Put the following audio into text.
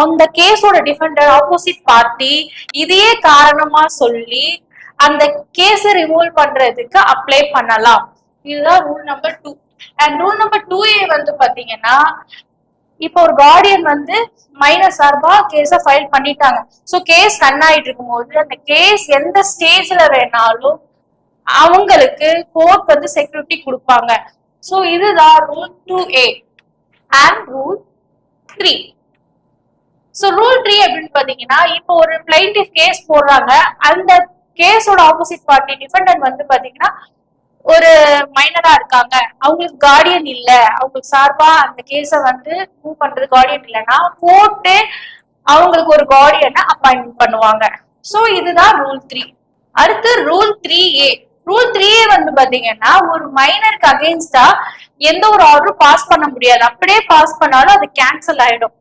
அந்த கேஸோட Defender opposite party இதையே காரணமா சொல்லி அந்த கேஸ ரிமூவ் பண்றதுக்கு அப்ளை பண்ணலாம். இதுதான் rule number 2. And rule number 2A வந்து பாத்தீங்கன்னா, இப்போ ஒரு கார்டியன் வந்து மைனர் சார்பா கேஸ ஃபைல் பண்ணிட்டாங்க. சோ கேஸ் ரன் ஆயிட்டு இருக்கும்போது அந்த கேஸ் எந்த ஸ்டேஜ்ல வேணாலும் அவங்களுக்கு கோர்ட் வந்து செக்யூரிட்டி கொடுப்பாங்க. சோ இதுதான் rule 2A and rule 3. So rule 3 அப்படின்னு பாத்தீங்கன்னா, இப்போ ஒரு பிளைண்டிஃப் கேஸ் போடுறாங்க. அந்த கேஸோட ஆப்போசிட் பார்ட்டி டிஃபெண்டன்ட் வந்து பாத்தீங்கன்னா ஒரு மைனரா இருக்காங்க, அவங்களுக்கு கார்டியன் இல்ல, அவங்களுக்கு சார்பா அந்த கேஸ வந்து மூவ் பண்றது கார்டியன் இல்லைன்னா கோர்ட்டே அவங்களுக்கு ஒரு கார்டியனை அப்பாயின்ட் பண்ணுவாங்க. சோ இதுதான் ரூல் 3. அடுத்து ரூல் 3A. ரூல் 3A வந்து பாத்தீங்கன்னா, ஒரு மைனருக்கு அகைன்ஸ்டா எந்த ஒரு ஆர்டரும் பாஸ் பண்ண முடியாது. அப்படியே பாஸ் பண்ணாலும் அது கேன்சல் ஆயிடும்.